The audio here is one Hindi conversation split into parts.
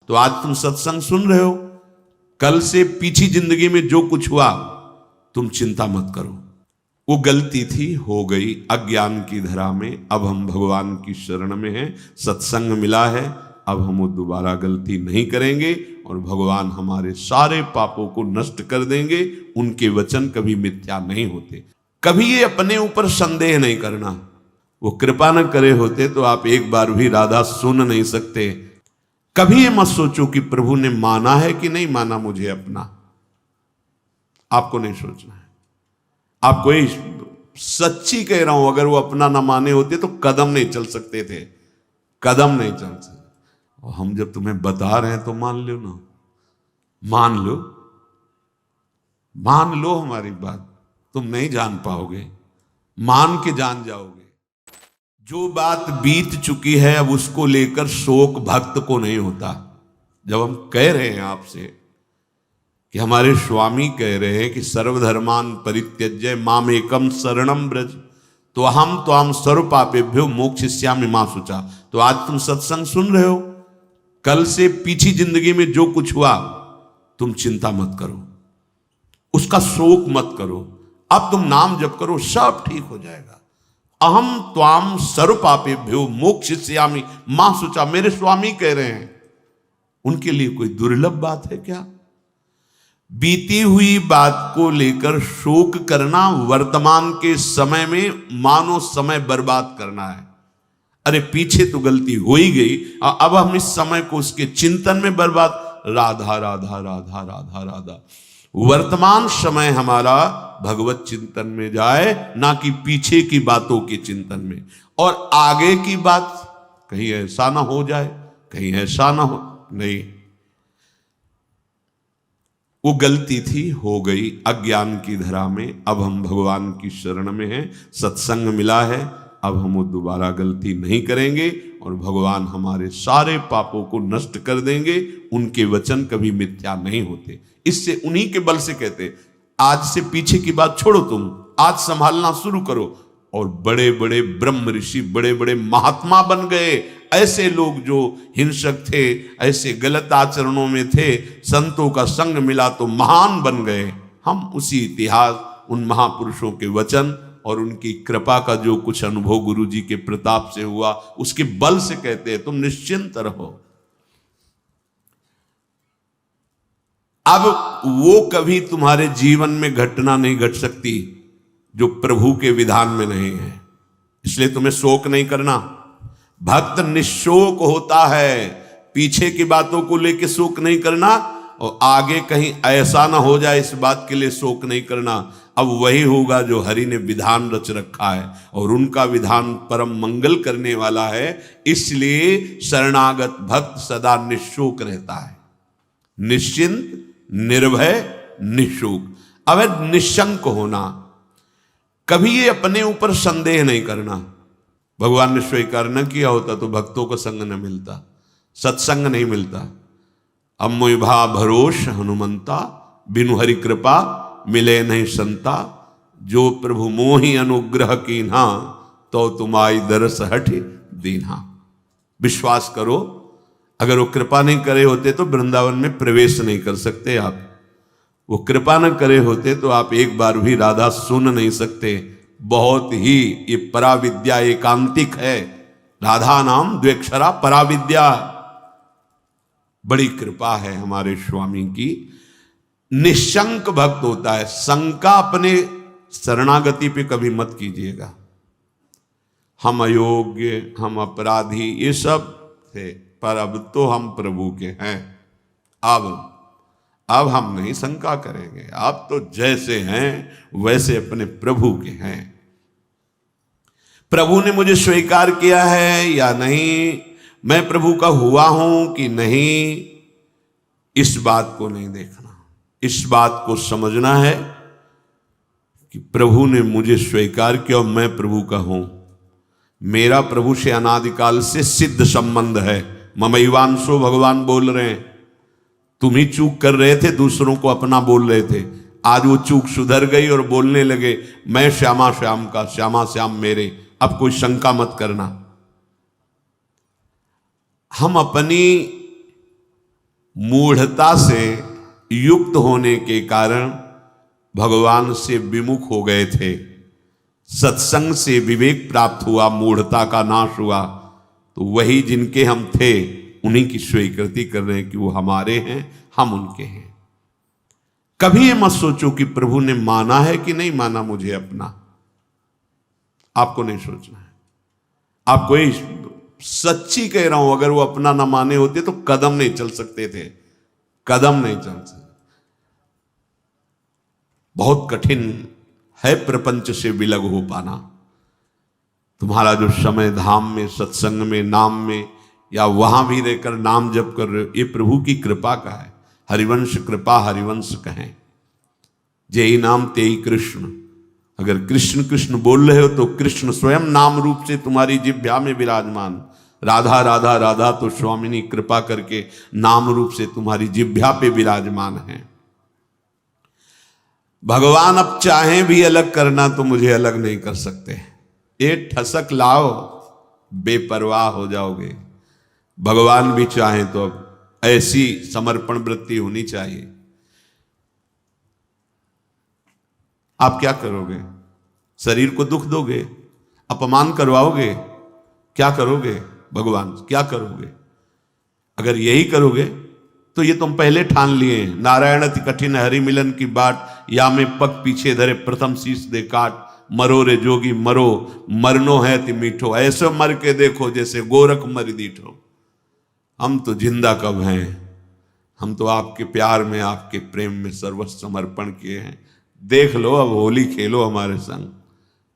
तो आज तुम सत्संग सुन रहे हो, कल से पीछी जिंदगी में जो कुछ हुआ तुम चिंता मत करो। वो गलती थी, हो गई अज्ञान की धरा में, अब हम भगवान की शरण में हैं, सत्संग मिला है, अब हम वो दोबारा गलती नहीं करेंगे और भगवान हमारे सारे पापों को नष्ट कर देंगे। उनके वचन कभी मिथ्या नहीं होते। कभी ये अपने ऊपर संदेह नहीं करना, वो कृपा न करे होते तो आप एक बार भी राधा सुन नहीं सकते। कभी ये मत सोचो कि प्रभु ने माना है कि नहीं माना मुझे अपना, आपको नहीं सोचना है। आप कोई सच्ची कह रहा हूं, अगर वो अपना ना माने होते तो कदम नहीं चल सकते थे, कदम नहीं चल सकते। और हम जब तुम्हें बता रहे हैं तो मान लो ना, मान लो, मान लो हमारी बात। तुम नहीं जान पाओगे, मान के जान जाओगे। जो बात बीत चुकी है अब उसको लेकर शोक भक्त को नहीं होता। जब हम कह रहे हैं आपसे कि हमारे स्वामी कह रहे हैं कि सर्वधर्मान परित्यज्य माम एकम शरणम ब्रज, तो हम त्वाम सर्व पापेभ्यो मोक्षयिष्यामि मा शुचा। तो आज तुम सत्संग सुन रहे हो, कल से पीछी जिंदगी में जो कुछ हुआ तुम चिंता मत करो, उसका शोक मत करो। अब तुम नाम जप करो, सब ठीक हो जाएगा। अहम त्वाम सर्व पापेभ्यो मोक्षयिष्यामि मा शुचा, मेरे स्वामी कह रहे हैं। उनके लिए कोई दुर्लभ बात है क्या? बीती हुई बात को लेकर शोक करना वर्तमान के समय में मानो समय बर्बाद करना है। अरे पीछे तो गलती हो ही गई, अब हम इस समय को उसके चिंतन में बर्बाद। राधा राधा राधा राधा राधा। वर्तमान समय हमारा भगवत चिंतन में जाए, ना कि पीछे की बातों के चिंतन में। और आगे की बात कहीं ऐसा ना हो जाए, कहीं ऐसा ना हो, नहीं। वो गलती थी, हो गई अज्ञान की धरा में, अब हम भगवान की शरण में हैं, सत्संग मिला है, अब हम वो दोबारा गलती नहीं करेंगे और भगवान हमारे सारे पापों को नष्ट कर देंगे। उनके वचन कभी मिथ्या नहीं होते। इससे उन्हीं के बल से कहते, आज से पीछे की बात छोड़ो, तुम आज संभालना शुरू करो। और बड़े बड़े ब्रह्म ऋषि, बड़े बड़े महात्मा बन गए। ऐसे लोग जो हिंसक थे, ऐसे गलत आचरणों में थे, संतों का संग मिला तो महान बन गए। हम उसी इतिहास, उन महापुरुषों के वचन और उनकी कृपा का जो कुछ अनुभव गुरु जी के प्रताप से हुआ, उसके बल से कहते हैं तुम निश्चिंत रहो। अब वो कभी तुम्हारे जीवन में घटना नहीं घट सकती जो प्रभु के विधान में नहीं है, इसलिए तुम्हें शोक नहीं करना। भक्त निशोक होता है, पीछे की बातों को लेकर शोक नहीं करना और आगे कहीं ऐसा ना हो जाए इस बात के लिए शोक नहीं करना। अब वही होगा जो हरि ने विधान रच रखा है और उनका विधान परम मंगल करने वाला है। इसलिए शरणागत भक्त सदा निशोक रहता है, निश्चिंत, निर्भय, निशोक। अब निशंक होना, कभी ये अपने ऊपर संदेह नहीं करना। भगवान ने स्वीकार न किया होता तो भक्तों को संग न मिलता, सत्संग नहीं मिलता। अम्मुभा भरोस हनुमंता, बिनु हरि कृपा मिले नहीं संता। जो प्रभु मोहि अनुग्रह कीन्हा, तो तुम्हारी दरस हठ दीन्हा। विश्वास करो, अगर वो कृपा नहीं करे होते तो वृंदावन में प्रवेश नहीं कर सकते आप। वो कृपा न करे होते तो आप एक बार भी राधा सुन नहीं सकते। बहुत ही ये पराविद्या एकांतिक है। राधा नाम द्वेक्षरा पराविद्या। बड़ी कृपा है हमारे स्वामी की। निशंक भक्त होता है। शंका अपने शरणागति पे कभी मत कीजिएगा। हम अयोग्य, हम अपराधी, ये सब थे, पर अब तो हम प्रभु के हैं। अब हम नहीं शंका करेंगे। आप तो जैसे हैं वैसे अपने प्रभु के हैं। प्रभु ने मुझे स्वीकार किया है या नहीं, मैं प्रभु का हुआ हूं कि नहीं, इस बात को नहीं देखना। इस बात को समझना है कि प्रभु ने मुझे स्वीकार किया और मैं प्रभु का हूं। मेरा प्रभु से अनादिकाल से सिद्ध संबंध है। ममैवांशो भगवान बोल रहे हैं। तुम ही चूक कर रहे थे, दूसरों को अपना बोल रहे थे। आज वो चूक सुधर गई और बोलने लगे मैं श्यामा श्याम का, श्यामा श्याम मेरे। अब कोई शंका मत करना। हम अपनी मूढ़ता से युक्त होने के कारण भगवान से विमुख हो गए थे। सत्संग से विवेक प्राप्त हुआ, मूढ़ता का नाश हुआ, तो वही जिनके हम थे उन्हीं की स्वीकृति कर रहे हैं कि वो हमारे हैं, हम उनके हैं। कभी ये मत सोचो कि प्रभु ने माना है कि नहीं माना मुझे अपना, आपको नहीं सोचना है। आपको ये सच्ची कह रहा हूं, अगर वो अपना ना माने होते तो कदम नहीं चल सकते थे, कदम नहीं चल सकते। बहुत कठिन है प्रपंच से विलग हो पाना। तुम्हारा जो समय धाम में, सत्संग में, नाम में, या वहां भी रहकर नाम जप कर रहे हो, ये प्रभु की कृपा का है। हरिवंश कृपा हरिवंश कहें, जेहि नाम तेहि कृष्ण। अगर कृष्ण कृष्ण बोल रहे हो तो कृष्ण स्वयं नाम रूप से तुम्हारी जिह्वा में विराजमान। राधा राधा राधा तो स्वामिनी कृपा करके नाम रूप से तुम्हारी जिह्वा पे विराजमान है। भगवान अब चाहें भी अलग करना तो मुझे अलग नहीं कर सकते। ये ठसक लाओ, बेपरवाह हो जाओगे। भगवान भी चाहें तो अब ऐसी समर्पण वृत्ति होनी चाहिए। आप क्या करोगे? शरीर को दुख दोगे, अपमान करवाओगे, क्या करोगे? भगवान क्या करोगे? अगर यही करोगे तो ये तुम पहले ठान लिए, नारायण अति कठिन हरि मिलन की बाट, या में पग पीछे धरे प्रथम शीश दे काट। मरो रे जोगी मरो, मरनो है अति मीठो, ऐसे मर के देखो जैसे गोरख मर दीठो। हम तो जिंदा कब हैं, हम तो आपके प्यार में, आपके प्रेम में सर्वस्व समर्पण किए हैं। देख लो, अब होली खेलो हमारे संग,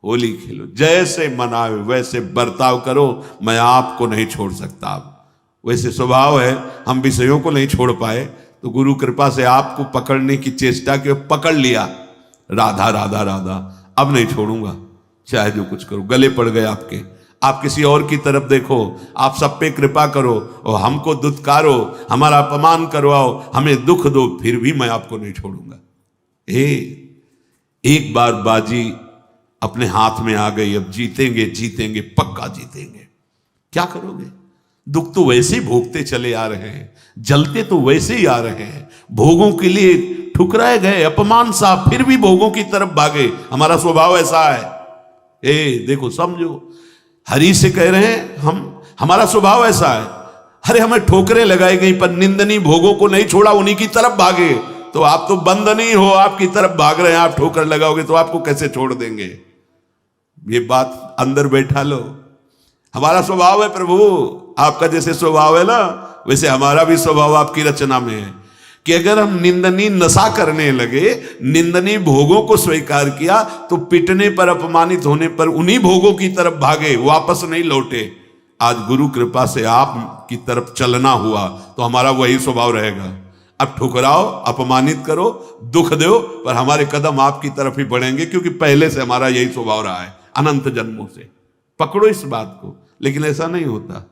होली खेलो, जैसे मनावे वैसे बर्ताव करो। मैं आपको नहीं छोड़ सकता। अब वैसे स्वभाव है, हम विषयों को नहीं छोड़ पाए, तो गुरु कृपा से आपको पकड़ने की चेष्टा की, पकड़ लिया। राधा राधा राधा, अब नहीं छोड़ूंगा, चाहे जो कुछ करो। गले पड़ गए आपके, आप किसी और की तरफ देखो, आप सब पे कृपा करो और हमको दुत्कारो, हमारा अपमान करवाओ, हमें दुख दो, फिर भी मैं आपको नहीं छोड़ूंगा। एक बार बाजी अपने हाथ में आ गई, अब जीतेंगे जीतेंगे, पक्का जीतेंगे। क्या करोगे? दुख तो वैसे ही भोगते चले आ रहे हैं, जलते तो वैसे ही आ रहे हैं, भोगों के लिए ठुकराए गए, अपमान सा, फिर भी भोगों की तरफ भागे। हमारा स्वभाव ऐसा है। देखो, समझो, हरि से कह रहे हैं हम, हमारा स्वभाव ऐसा है। अरे हमें ठोकरें लगाई गई पर निंदनीय भोगों को नहीं छोड़ा, उन्हीं की तरफ भागे। तो आप तो बंधनी हो, आपकी तरफ भाग रहे हैं, आप ठोकर लगाओगे तो आपको कैसे छोड़ देंगे? ये बात अंदर बैठा लो। हमारा स्वभाव है प्रभु, आपका जैसे स्वभाव है ना, वैसे हमारा भी स्वभाव आपकी रचना में है कि अगर हम निंदनीय नशा करने लगे, निंदनीय भोगों को स्वीकार किया, तो पिटने पर, अपमानित होने पर उन्हीं भोगों की तरफ भागे, वापस नहीं लौटे। आज गुरु कृपा से आप की तरफ चलना हुआ तो हमारा वही स्वभाव रहेगा। अब ठुकराओ, अपमानित करो, दुख दो, पर हमारे कदम आपकी तरफ ही बढ़ेंगे, क्योंकि पहले से हमारा यही स्वभाव रहा है अनंत जन्मों से। पकड़ो इस बात को। लेकिन ऐसा नहीं होता।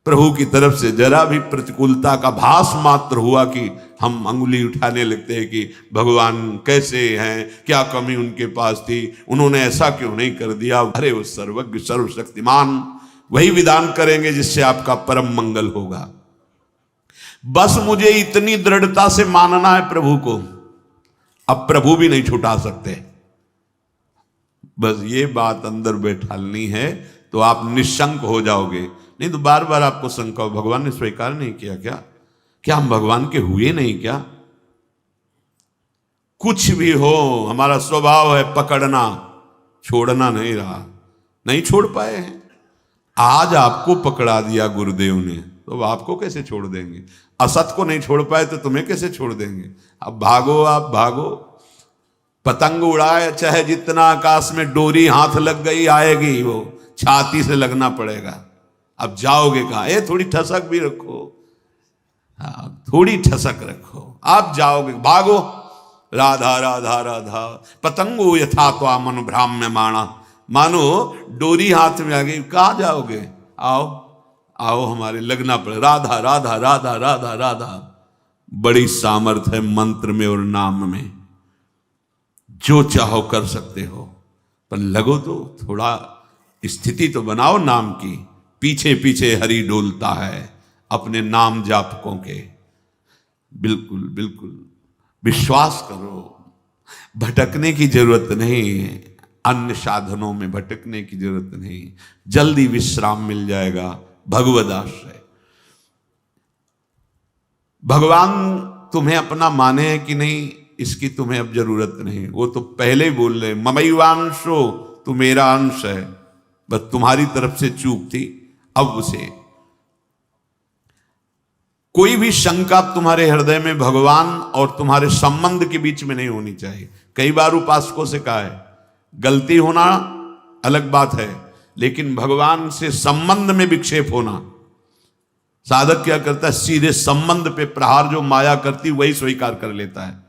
प्रभु की तरफ से जरा भी प्रतिकूलता का भास मात्र हुआ कि हम अंगुली उठाने लगते हैं कि भगवान कैसे हैं, क्या कमी उनके पास थी, उन्होंने ऐसा क्यों नहीं कर दिया। अरे वो सर्वज्ञ सर्वशक्तिमान वही विधान करेंगे जिससे आपका परम मंगल होगा। बस मुझे इतनी दृढ़ता से मानना है प्रभु को, अब प्रभु भी नहीं छुटा सकते। बस ये बात अंदर बैठालनी है तो आप निशंक हो जाओगे। नहीं तो बार बार आपको शंका, भगवान ने स्वीकार नहीं किया क्या? क्या हम भगवान के हुए नहीं क्या? कुछ भी हो, हमारा स्वभाव है पकड़ना, छोड़ना नहीं रहा, नहीं छोड़ पाए हैं। आज आपको पकड़ा दिया गुरुदेव ने, तो आपको कैसे छोड़ देंगे? असत को नहीं छोड़ पाए तो तुम्हें कैसे छोड़ देंगे? अब भागो, आप भागो, पतंग उड़ाए चाहे जितना आकाश में, डोरी हाथ लग गई आएगी, वो छाती से लगना पड़ेगा। अब जाओगे कहां? ये थोड़ी ठसक भी रखो, हाँ थोड़ी ठसक रखो, आप जाओगे, भागो। राधा राधा राधा पतंगो यथा त्वा मन भ्राम्य माणा, मानो डोरी हाथ में आ गई, कहां जाओगे? आओ आओ, हमारे लगना पड़े। राधा राधा राधा राधा राधा, बड़ी सामर्थ है मंत्र में और नाम में, जो चाहो कर सकते हो, पर लगो तो थोड़ा स्थिति तो बनाओ नाम की। पीछे पीछे हरि डोलता है अपने नाम जापकों के। बिल्कुल बिल्कुल विश्वास करो, भटकने की जरूरत नहीं है, अन्य साधनों में भटकने की जरूरत नहीं, जल्दी विश्राम मिल जाएगा भगवद आश्रय। भगवान तुम्हें अपना माने है कि नहीं, इसकी तुम्हें अब जरूरत नहीं, वो तो पहले ही बोल रहे ममैवांशो, तू मेरा अंश है, बस तुम्हारी तरफ से चूक थी। अब उसे कोई भी शंका तुम्हारे हृदय में भगवान और तुम्हारे संबंध के बीच में नहीं होनी चाहिए। कई बार उपासकों से कहा है, गलती होना अलग बात है, लेकिन भगवान से संबंध में विक्षेप होना, साधक क्या करता है, सीधे संबंध पे प्रहार जो माया करती वही स्वीकार कर लेता है।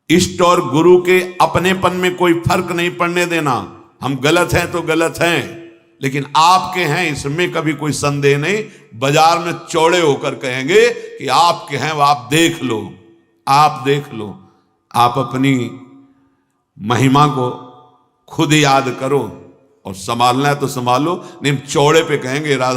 इष्ट और गुरु के अपनेपन में कोई फर्क नहीं पड़ने देना। हम गलत हैं तो गलत हैं, लेकिन आपके हैं इसमें कभी कोई संदेह नहीं। बाजार में चौड़े होकर कहेंगे कि आपके हैं, वो आप देख लो, आप देख लो। आप अपनी महिमा को खुद याद करो और संभालना है तो संभालो, नहीं चौड़े पे कहेंगे राधा